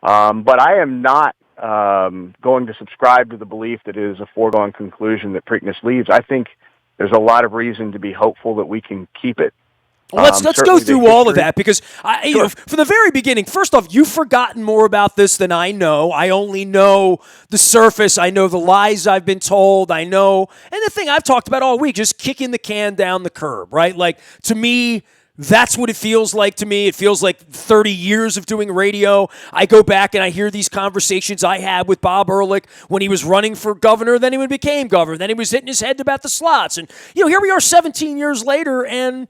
But I am not going to subscribe to the belief that it is a foregone conclusion that Preakness leaves. I think there's a lot of reason to be hopeful that we can keep it. Well, let's go Certainly the through all of history. that because Sure. from the very beginning. First off, you've forgotten more about this than I know. I only know the surface. I know the lies I've been told. I know, and the thing I've talked about all week, just kicking the can down the curb, right? Like to me, that's what it feels like to me. It feels like 30 years of doing radio. I go back and I hear these conversations I had with Bob Ehrlich when he was running for governor, then he became governor, then he was hitting his head about the slots. And, here we are 17 years later, and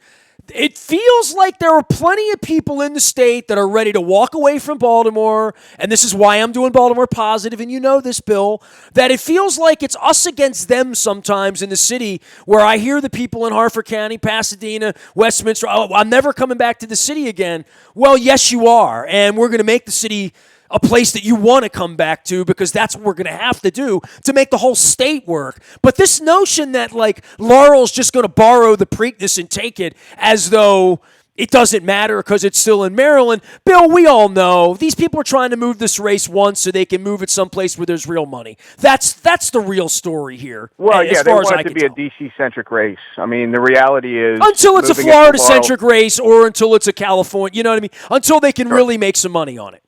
it feels like there are plenty of people in the state that are ready to walk away from Baltimore, and this is why I'm doing Baltimore Positive, and you know this, Bill, that it feels like it's us against them sometimes in the city, where I hear the people in Harford County, Pasadena, Westminster, oh, I'm never coming back to the city again. Well, yes, you are, and we're going to make the city a place that you want to come back to because that's what we're going to have to do to make the whole state work. But this notion that, like, Laurel's just going to borrow the Preakness and take it as though it doesn't matter because it's still in Maryland. Bill, we all know these people are trying to move this race once so they can move it someplace where there's real money. That's the real story here. Well, as they far as want I it to can be a tell. DC-centric race. I mean, the reality is Until it's a moving it to Laurel. Florida-centric race or until it's a California, you know what I mean? Until they can Sure. really make some money on it.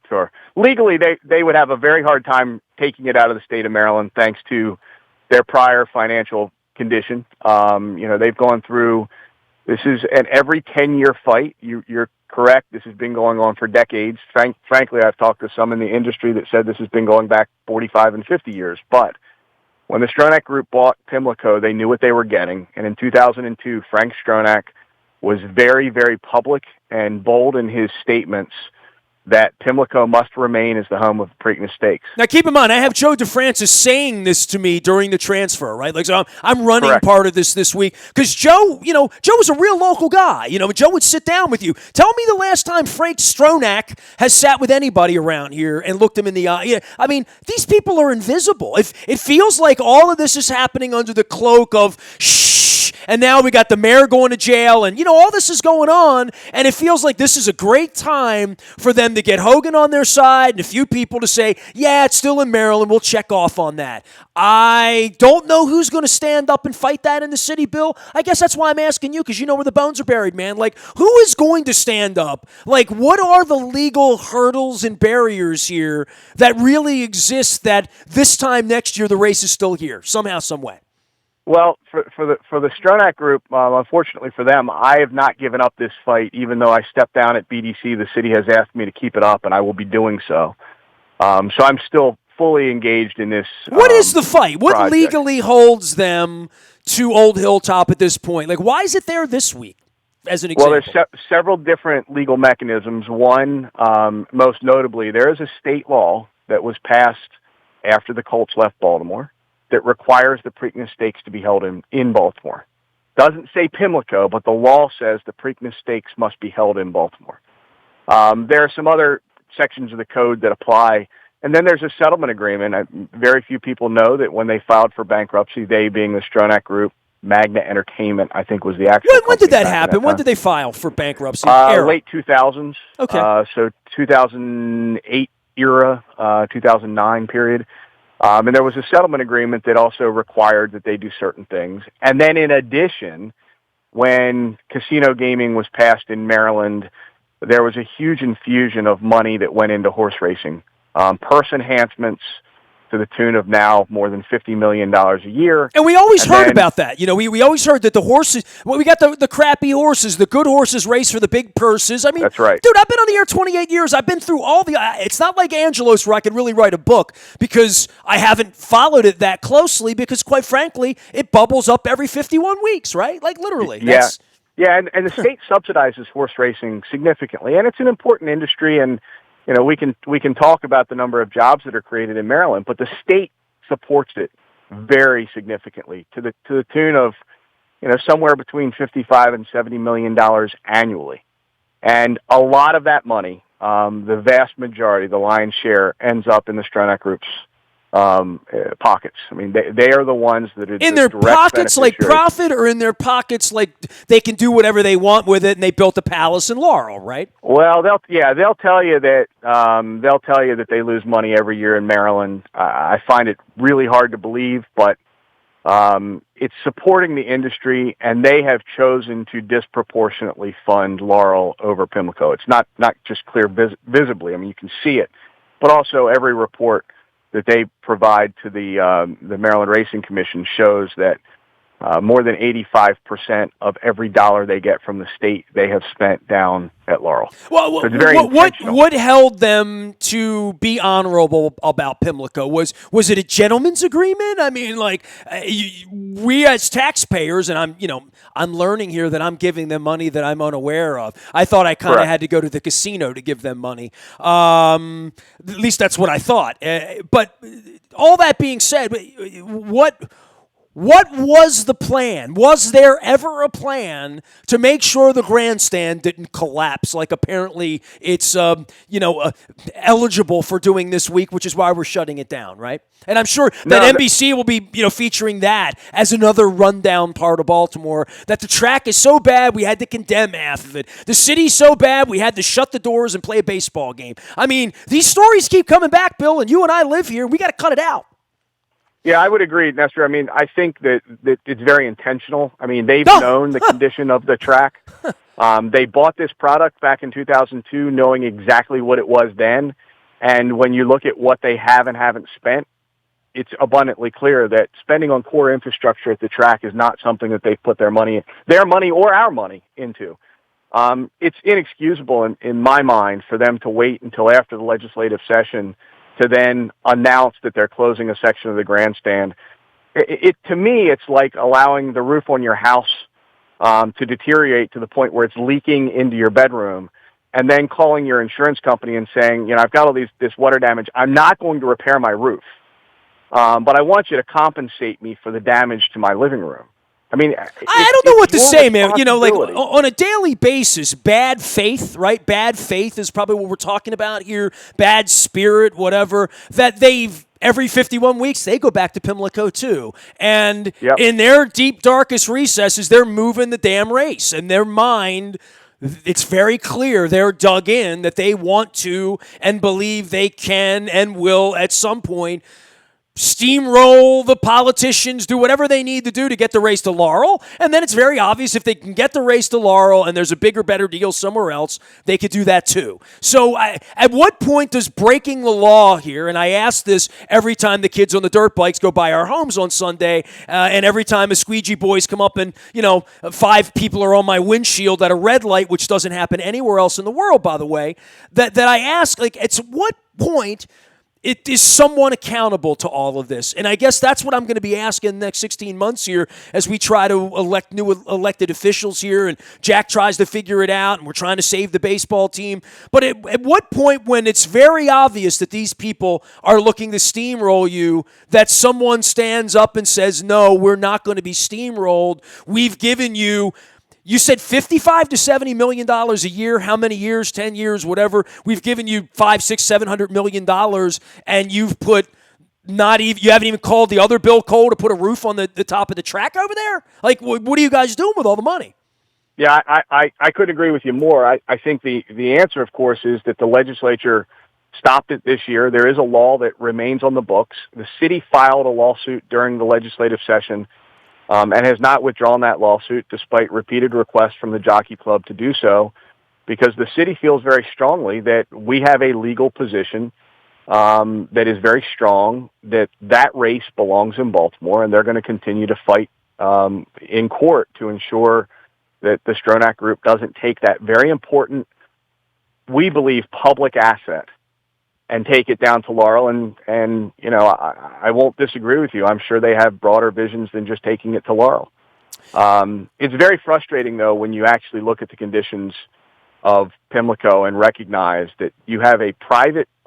Sure. Legally, they would have a very hard time taking it out of the state of Maryland thanks to their prior financial condition. They've gone through, this is an every 10-year fight. You're correct. This has been going on for decades. Frankly, I've talked to some in the industry that said this has been going back 45 and 50 years. But when the Stronach Group bought Pimlico, they knew what they were getting. And in 2002, Frank Stronach was very, very public and bold in his statements that Pimlico must remain as the home of Preakness Stakes. Now, keep in mind, I have Joe DeFrancis saying this to me during the transfer, right? Like, so I'm running Correct. part of this week because Joe was a real local guy. Joe would sit down with you. Tell me the last time Frank Stronach has sat with anybody around here and looked him in the eye. Yeah, I mean, these people are invisible. It feels like all of this is happening under the cloak of shh, and now we got the mayor going to jail, and all this is going on, and it feels like this is a great time for them to get Hogan on their side and a few people to say, yeah, it's still in Maryland, we'll check off on that. I don't know who's going to stand up and fight that in the city, Bill. I guess that's why I'm asking you, because you know where the bones are buried, man. Like, who is going to stand up? Like, what are the legal hurdles and barriers here that really exist that this time next year the race is still here, somehow, some way? Well, for the Stronach Group, unfortunately for them, I have not given up this fight, even though I stepped down at BDC. The city has asked me to keep it up, and I will be doing so. So I'm still fully engaged in this. What is the fight? What project. legally holds them to Old Hilltop at this point? Like, why is it there this week, as an example? Well, there's several different legal mechanisms. One, most notably, there is a state law that was passed after the Colts left Baltimore that requires the Preakness Stakes to be held in Baltimore. Doesn't say Pimlico, but the law says the Preakness Stakes must be held in Baltimore. There are some other sections of the code that apply, and then there's a settlement agreement. Very few people know that when they filed for bankruptcy, they being the Stronach Group, Magna Entertainment, I think was the actual When did that company happen? back When did they file for bankruptcy? Late 2000s. Okay. So 2008 era, 2009 period. And there was a settlement agreement that also required that they do certain things. And then in addition, when casino gaming was passed in Maryland, there was a huge infusion of money that went into horse racing. Purse enhancements to the tune of now more than $50 million a year. And we always heard about that. We always heard that the horses, we got the crappy horses, the good horses race for the big purses. I mean, that's right. Dude, I've been on the air 28 years. I've been through all it's not like Angelos where I could really write a book because I haven't followed it that closely because, quite frankly, it bubbles up every 51 weeks, right? Like, literally. Yeah, and the state subsidizes horse racing significantly, and it's an important industry, and we can talk about the number of jobs that are created in Maryland, but the state supports it very significantly to the tune of somewhere between $55 and $70 million annually, and a lot of that money, the vast majority, the lion's share, ends up in the Stronach Group's pockets. I mean, they are the ones that are In the their direct pockets like beneficiaries. profit, or in their pockets like they can do whatever they want with it, and they built a palace in Laurel, right? Well, they'll tell you that they lose money every year in Maryland. I find it really hard to believe, but it's supporting the industry, and they have chosen to disproportionately fund Laurel over Pimlico. It's not just clear visibly. I mean, you can see it, but also every report that they provide to the Maryland Racing Commission shows that more than 85% of every dollar they get from the state they have spent down at Laurel. Well, So it's very intentional. what held them to be honorable about Pimlico? Was it a gentleman's agreement? I mean, like we as taxpayers, and I'm learning here that I'm giving them money that I'm unaware of. I thought I kind of had to go to the casino to give them money. At least that's what I thought. But all that being said, what was the plan? Was there ever a plan to make sure the grandstand didn't collapse? Like apparently it's eligible for doing this week, which is why we're shutting it down, right? And I'm sure that NBC will be featuring that as another rundown part of Baltimore. That the track is so bad we had to condemn half of it. The city's so bad we had to shut the doors and play a baseball game. I mean, these stories keep coming back, Bill, and you and I live here. We got to cut it out. Yeah, I would agree, Nestor. I mean, I think that it's very intentional. I mean, they've known the condition of the track. They bought this product back in 2002 knowing exactly what it was then. And when you look at what they have and haven't spent, it's abundantly clear that spending on core infrastructure at the track is not something that they've put their money or our money into. It's inexcusable in my mind for them to wait until after the legislative session to then announce that they're closing a section of the grandstand. To me, it's like allowing the roof on your house to deteriorate to the point where it's leaking into your bedroom, and then calling your insurance company and saying, I've got all this water damage. I'm not going to repair my roof, but I want you to compensate me for the damage to my living room. I mean, I don't know what to say, man. Like on a daily basis, bad faith, right? Bad faith is probably what we're talking about here. Bad spirit, whatever. That every 51 weeks, they go back to Pimlico too. And in their deep, darkest recesses, they're moving the damn race. In their mind, it's very clear they're dug in that they want to and believe they can and will at some point steamroll the politicians, do whatever they need to do to get the race to Laurel. And then it's very obvious if they can get the race to Laurel and there's a bigger, better deal somewhere else, they could do that too. So at what point does breaking the law here, and I ask this every time the kids on the dirt bikes go by our homes on Sunday, and every time a squeegee boys come up and, 5 people are on my windshield at a red light, which doesn't happen anywhere else in the world, by the way, that I ask, like, at what point is someone accountable to all of this? And I guess that's what I'm going to be asking the next 16 months here as we try to elect new elected officials here, and Jack tries to figure it out, and we're trying to save the baseball team. But at what point, when it's very obvious that these people are looking to steamroll you, that someone stands up and says, no, we're not going to be steamrolled. We've given you... You said $55 to $70 million a year. How many years? 10 years, whatever. We've given you $500, $600, $700 million, and you've put you haven't even called the other Bill Cole to put a roof on the top of the track over there? Like, what are you guys doing with all the money? Yeah, I couldn't agree with you more. I think the answer, of course, is that the legislature stopped it this year. There is a law that remains on the books. The city filed a lawsuit during the legislative session and has not withdrawn that lawsuit despite repeated requests from the Jockey Club to do so, because the city feels very strongly that we have a legal position that is very strong, that race belongs in Baltimore, and they're going to continue to fight in court to ensure that the Stronach Group doesn't take that very important, we believe, public asset and take it down to Laurel. And I won't disagree with you. I'm sure they have broader visions than just taking it to Laurel. It's very frustrating, though, when you actually look at the conditions of Pimlico and recognize that you have a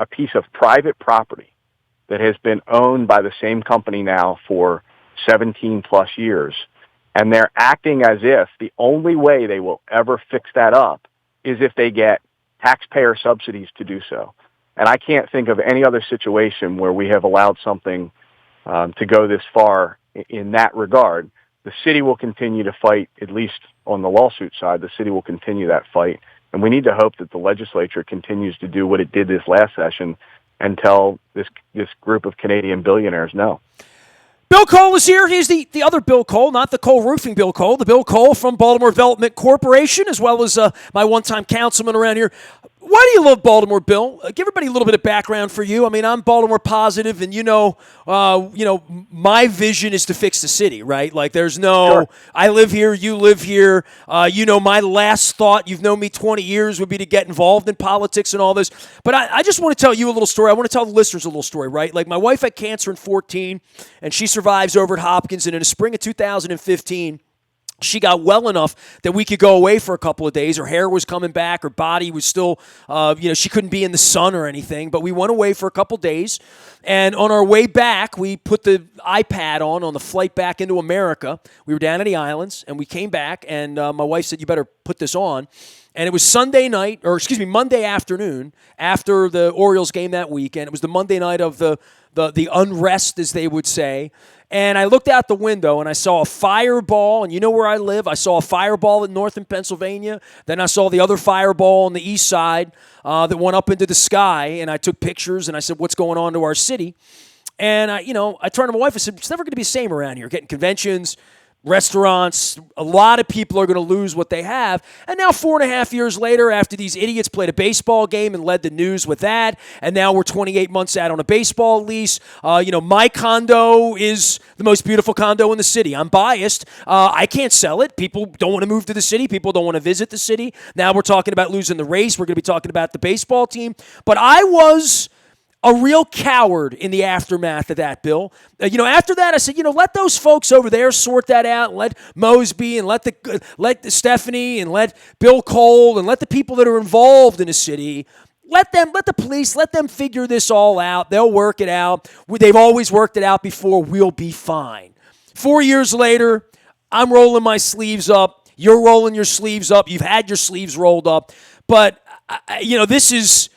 piece of private property that has been owned by the same company now for 17 plus years. And they're acting as if the only way they will ever fix that up is if they get taxpayer subsidies to do so. And I can't think of any other situation where we have allowed something to go this far in that regard. The city will continue to fight, at least on the lawsuit side. The city will continue that fight. And we need to hope that the legislature continues to do what it did this last session and tell this group of Canadian billionaires no. Bill Cole is here. He's the other Bill Cole, not the Cole Roofing Bill Cole, the Bill Cole from Baltimore Development Corporation, as well as my one-time councilman around here. Why do you love Baltimore, Bill? Give everybody a little bit of background for you. I mean, I'm Baltimore positive, and you know, my vision is to fix the city, right? Like, there's no, Sure. I live here, you live here. My last thought, you've known me 20 years, would be to get involved in politics and all this. But I just want to tell you a little story. I want to tell the listeners a little story, right? Like, my wife had cancer in 14, and she survives over at Hopkins, and in the spring of 2015, she got well enough that we could go away for a couple of days. Her hair was coming back. Her body was still, she couldn't be in the sun or anything. But we went away for a couple of days. And on our way back, we put the iPad on the flight back into America. We were down at the islands, and we came back. And my wife said, you better put this on. And it was Monday afternoon after the Orioles game that weekend. It was the Monday night of the unrest, as they would say. And I looked out the window, and I saw a fireball, and you know where I live. I saw a fireball in northern Pennsylvania. Then I saw the other fireball on the east side that went up into the sky, and I took pictures, and I said, what's going on to our city? And I turned to my wife and said, it's never going to be the same around here. Getting conventions, restaurants, a lot of people are going to lose what they have. And now 4.5 years later, after these idiots played a baseball game and led the news with that, and now we're 28 months out on a baseball lease. My condo is the most beautiful condo in the city. I'm biased. I can't sell it. People don't want to move to the city. People don't want to visit the city. Now we're talking about losing the race. We're going to be talking about the baseball team. But I was a real coward in the aftermath of that, Bill. After that, I said, let those folks over there sort that out, and let Mosby and let Stephanie and let Bill Cole and let the people that are involved in the city, let the police, let them figure this all out. They'll work it out. They've always worked it out before. We'll be fine. 4 years later, I'm rolling my sleeves up. You're rolling your sleeves up. You've had your sleeves rolled up. But, this is...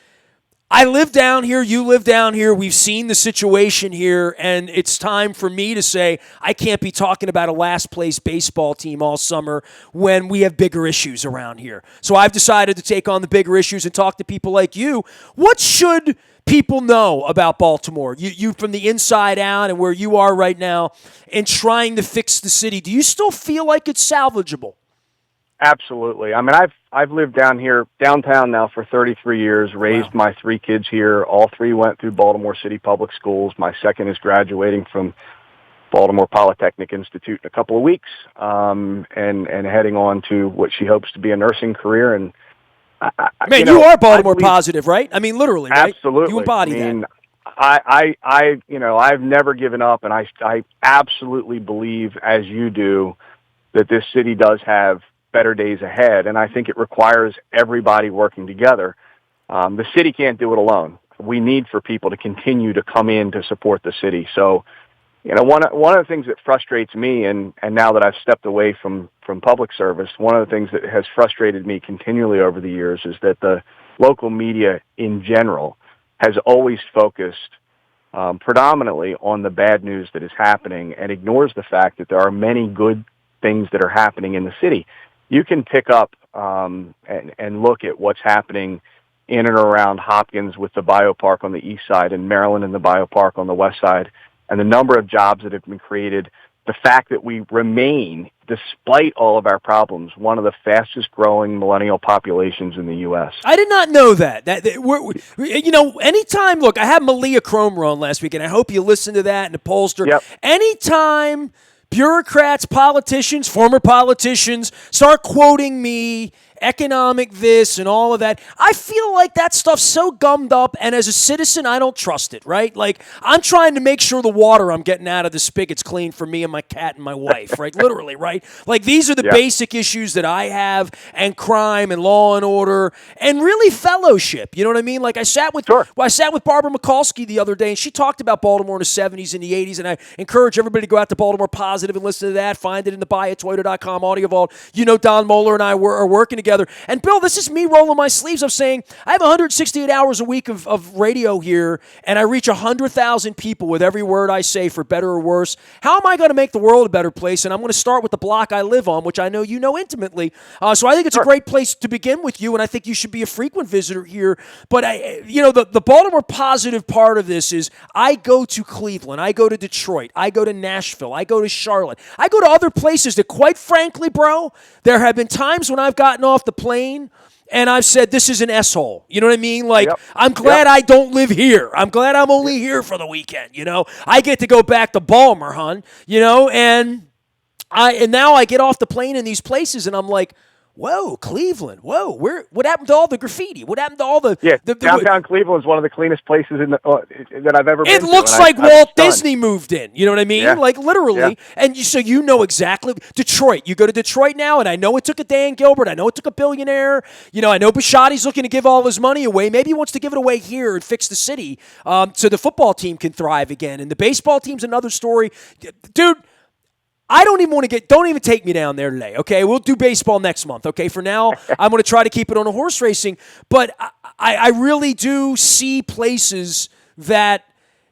I live down here, you live down here, we've seen the situation here, and it's time for me to say I can't be talking about a last-place baseball team all summer when we have bigger issues around here. So I've decided to take on the bigger issues and talk to people like you. What should people know about Baltimore? You from the inside out and where you are right now in trying to fix the city. Do you still feel like it's salvageable? Absolutely. I mean, I've lived downtown now for 33 years, raised my 3 kids here. All 3 went through Baltimore City Public Schools. My second is graduating from Baltimore Polytechnic Institute in a couple of weeks, and heading on to what she hopes to be a nursing career. And you are Baltimore positive, right? I mean, literally, right? Absolutely. You embody that. I've never given up, and I absolutely believe, as you do, that this city does have better days ahead, and I think it requires everybody working together. The city can't do it alone. We need for people to continue to come in to support the city. So, one of the things that frustrates me, and now that I've stepped away from public service, one of the things that has frustrated me continually over the years is that the local media in general has always focused predominantly on the bad news that is happening and ignores the fact that there are many good things that are happening in the city. You can pick up and look at what's happening in and around Hopkins with the biopark on the east side and Maryland and the biopark on the west side, and the number of jobs that have been created, the fact that we remain, despite all of our problems, one of the fastest growing millennial populations in the U.S. I did not know that. Anytime, look, I had Malia Cromer on last week, and I hope you listened to that and the pollster. Yep. Anytime bureaucrats, politicians, former politicians start quoting me, economic this and all of that, I feel like that stuff's so gummed up, and as a citizen, I don't trust it, right? Like, I'm trying to make sure the water I'm getting out of the spigot's clean for me and my cat and my wife, right? Literally, right? Like, these are the basic issues that I have, and crime and law and order and really fellowship. You know what I mean? Like, I sat with Barbara Mikulski the other day, and she talked about Baltimore in the 70s and the 80s, and I encourage everybody to go out to Baltimore Positive and listen to that. Find it in the buyattoyota.com audio vault. Don Moeller and I are working together together. And, Bill, this is me rolling my sleeves up saying I have 168 hours a week of radio here, and I reach 100,000 people with every word I say, for better or worse. How am I going to make the world a better place? And I'm going to start with the block I live on, which I know you know intimately. So I think it's a great place to begin with you, and I think you should be a frequent visitor here. But, the Baltimore positive part of this is I go to Cleveland, I go to Detroit, I go to Nashville, I go to Charlotte, I go to other places that, quite frankly, bro, there have been times when I've gotten off the plane and I've said, this is an S-hole. You know what I mean? Like, I'm glad I don't live here. I'm glad I'm only here for the weekend, I get to go back to Baltimore, hon, and now I get off the plane in these places and I'm like, whoa, Cleveland. Whoa, what happened to all the graffiti? What happened to all the... downtown Cleveland is one of the cleanest places that I've ever been to. It looks like Walt Disney moved in. You know what I mean? Yeah. Like, literally. Yeah. And so you know exactly... Detroit. You go to Detroit now, and I know it took a Dan Gilbert. I know it took a billionaire. I know Bisciotti's looking to give all his money away. Maybe he wants to give it away here and fix the city so the football team can thrive again. And the baseball team's another story. Dude... I don't even want to don't even take me down there today, okay? We'll do baseball next month, okay? For now, I'm going to try to keep it on a horse racing. But I really do see places that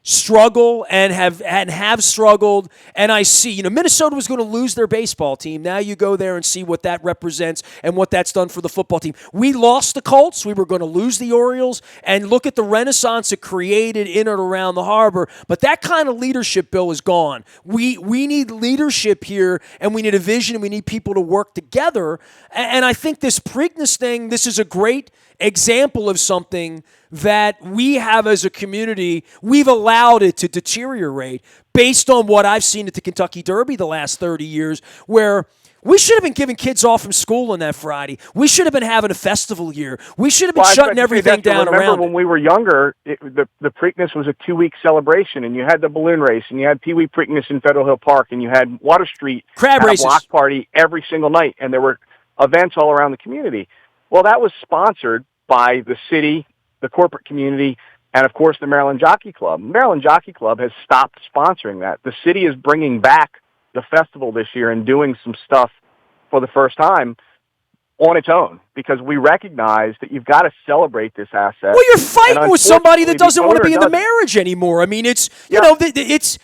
struggle and have struggled, and I see, Minnesota was going to lose their baseball team. Now you go there and see what that represents and what that's done for the football team. We lost the Colts. We were going to lose the Orioles, and look at the renaissance it created in and around the harbor. But that kind of leadership, Bill, is gone. We need leadership here, and we need a vision, and we need people to work together. And I think this Preakness thing, this is a great example of something that we have as a community. We've allowed it to deteriorate based on what I've seen at the Kentucky Derby the last 30 years, where we should have been giving kids off from school on that Friday. We should have been having a festival here. We should have been shutting everything down around it. Remember when we were younger, the Preakness was a 2-week celebration, and you had the balloon race, and you had Pee Wee Preakness in Federal Hill Park, and you had Water Street crab races, a block party every single night, and there were events all around the community. Well, that was sponsored by the city, the corporate community, and, of course, the Maryland Jockey Club. Maryland Jockey Club has stopped sponsoring that. The city is bringing back the festival this year and doing some stuff for the first time on its own, because we recognize that you've got to celebrate this asset. Well, you're fighting with somebody that doesn't want to be in the marriage anymore. I mean, it's, it's...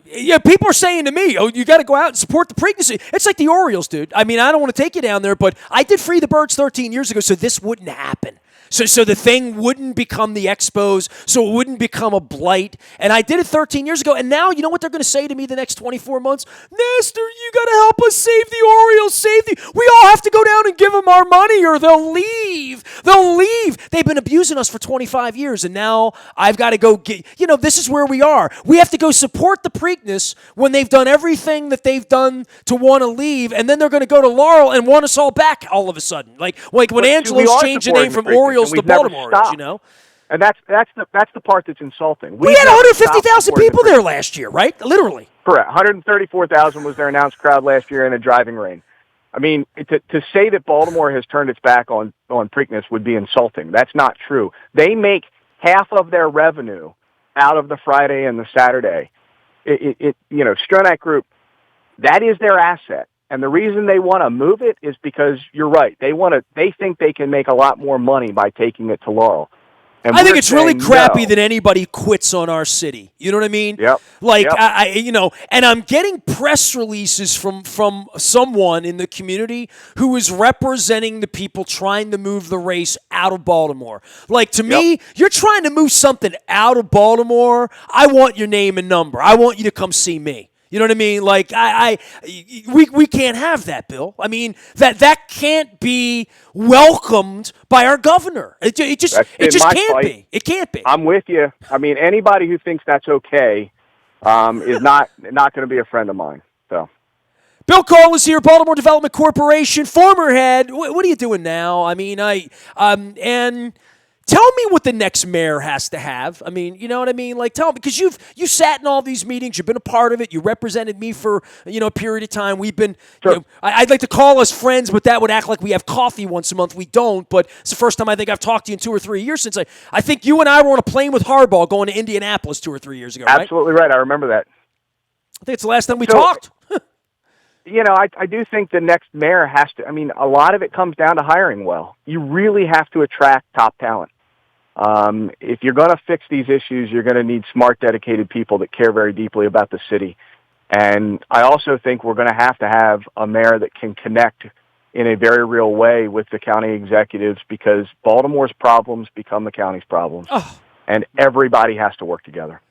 Yeah, people are saying to me, you got to go out and support the Preakness. It's like the Orioles, dude. I mean, I don't want to take you down there, but I did Free the Birds 13 years ago, so this wouldn't happen. So the thing wouldn't become the Expos, so it wouldn't become a blight. And I did it 13 years ago, and now you know what they're going to say to me the next 24 months? Nestor, you got to help us save the Orioles, we all have to go down and give them our money or they'll leave. They'll leave. They've been abusing us for 25 years, and now I've got to go get, this is where we are. We have to go support the Preakness when they've done everything that they've done to want to leave, and then they're going to go to Laurel and want us all back all of a sudden. Like when Angelo's changed the name from Orioles to Baltimore, and that's the part that's insulting. We had 150,000 people there last year, right? Literally. Correct. 134,000 was their announced crowd last year in a driving rain. I mean, to say that Baltimore has turned its back on Preakness would be insulting. That's not true. They make half of their revenue out of the Friday and the Saturday. Stronach Group, that is their asset. And the reason they want to move it is because you're right. They think they can make a lot more money by taking it to Laurel. And I think it's really crappy that anybody quits on our city. You know what I mean? Yep. And I'm getting press releases from someone in the community who is representing the people trying to move the race out of Baltimore. Like, to me, you're trying to move something out of Baltimore. I want your name and number. I want you to come see me. You know what I mean? Like, we can't have that, Bill. I mean, that can't be welcomed by our governor. It just can't be. It can't be. I'm with you. I mean, anybody who thinks that's okay is not going to be a friend of mine. So, Bill Cole is here, Baltimore Development Corporation, former head. What are you doing now? I mean, and tell me what the next mayor has to have. I mean, you know what I mean? Like, tell me, because you sat in all these meetings, you've been a part of it, you represented me for a period of time. We've been, sure. I'd like to call us friends, but that would act like we have coffee once a month. We don't. But it's the first time I think I've talked to you in 2 or 3 years since I think you and I were on a plane with Harbaugh going to Indianapolis 2 or 3 years ago. Right? Absolutely right. I remember that. I think it's the last time we talked. I do think the next mayor has to, a lot of it comes down to hiring well. You really have to attract top talent. If you're going to fix these issues, you're going to need smart, dedicated people that care very deeply about the city. And I also think we're going to have a mayor that can connect in a very real way with the county executives, because Baltimore's problems become the county's problems. Oh. And everybody has to work together.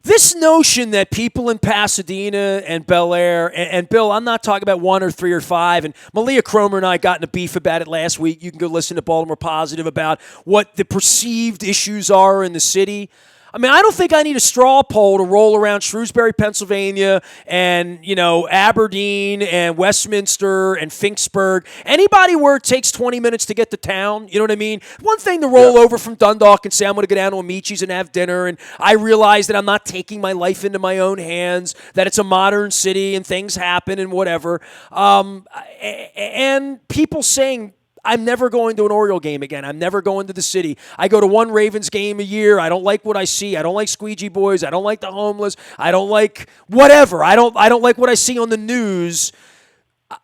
This notion that people in Pasadena and Bel Air, and Bill, I'm not talking about 1 or 3 or 5, and Malia Cromer and I got in a beef about it last week. You can go listen to Baltimore Positive about what the perceived issues are in the city. I don't think I need a straw poll to roll around Shrewsbury, Pennsylvania, and, Aberdeen and Westminster and Finksburg. Anybody where it takes 20 minutes to get to town, you know what I mean? One thing to roll over from Dundalk and say, I'm going to go down to Amici's and have dinner, and I realize that I'm not taking my life into my own hands, that it's a modern city and things happen and whatever. And people saying, I'm never going to an Oriole game again. I'm never going to the city. I go to one Ravens game a year. I don't like what I see. I don't like squeegee boys. I don't like the homeless. I don't like whatever. I don't like what I see on the news.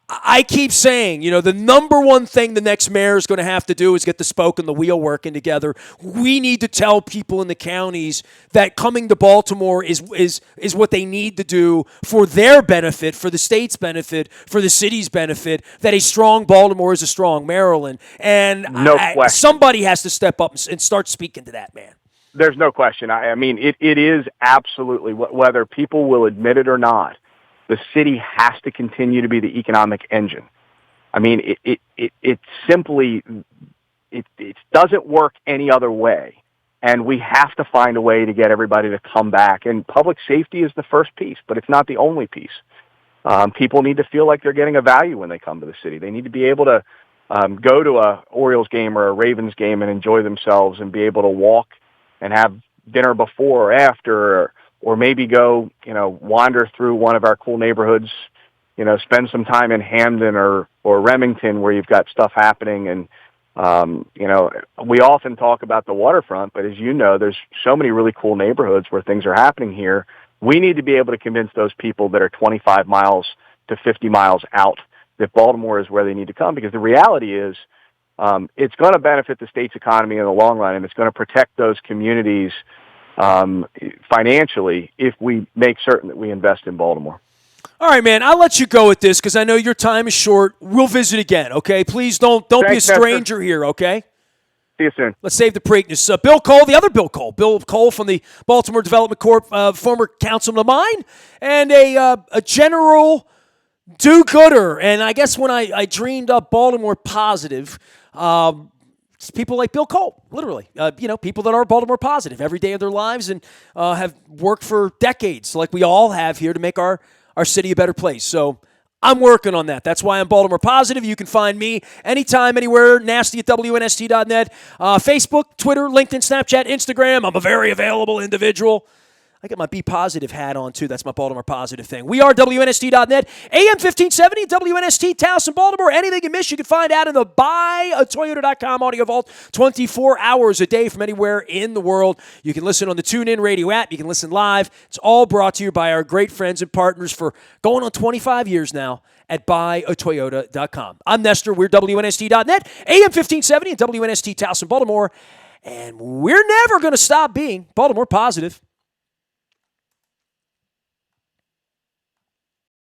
I keep saying, the number one thing the next mayor is going to have to do is get the spoke and the wheel working together. We need to tell people in the counties that coming to Baltimore is what they need to do for their benefit, for the state's benefit, for the city's benefit, that a strong Baltimore is a strong Maryland. And somebody has to step up and start speaking to that, man. There's no question. It is absolutely, whether people will admit it or not, the city has to continue to be the economic engine. It simply doesn't work any other way. And we have to find a way to get everybody to come back. And public safety is the first piece, but it's not the only piece. People need to feel like they're getting a value when they come to the city. They need to be able to go to a Orioles game or a Ravens game and enjoy themselves, and be able to walk and have dinner before or after, or maybe go, wander through one of our cool neighborhoods, spend some time in Hamden or Remington, where you've got stuff happening. And, we often talk about the waterfront, but as you know, there's so many really cool neighborhoods where things are happening here. We need to be able to convince those people that are 25 miles to 50 miles out that Baltimore is where they need to come, because the reality is, it's going to benefit the state's economy in the long run, and it's going to protect those communities financially if we make certain that we invest in Baltimore. All right, man, I'll let you go with this because I know your time is short. We'll visit again, okay? Please don't be a stranger Nestor. Here, okay? See you soon. Let's save the Preakness. Bill Cole, the other Bill Cole from the Baltimore Development Corp, former councilman of mine, and a general do-gooder. And I guess when I dreamed up Baltimore Positive, it's people like Bill Cole, literally. People that are Baltimore Positive every day of their lives and have worked for decades, like we all have here, to make our city a better place. So I'm working on that. That's why I'm Baltimore Positive. You can find me anytime, anywhere, nasty at WNST.net, Facebook, Twitter, LinkedIn, Snapchat, Instagram. I'm a very available individual. I got my Be Positive hat on, too. That's my Baltimore Positive thing. We are WNST.net, AM 1570, WNST, Towson, Baltimore. Anything you miss, you can find out in the buyatoyota.com audio vault 24 hours a day from anywhere in the world. You can listen on the TuneIn Radio app. You can listen live. It's all brought to you by our great friends and partners for going on 25 years now at buyatoyota.com. I'm Nestor. We're WNST.net, AM 1570, and WNST, Towson, Baltimore. And we're never going to stop being Baltimore Positive.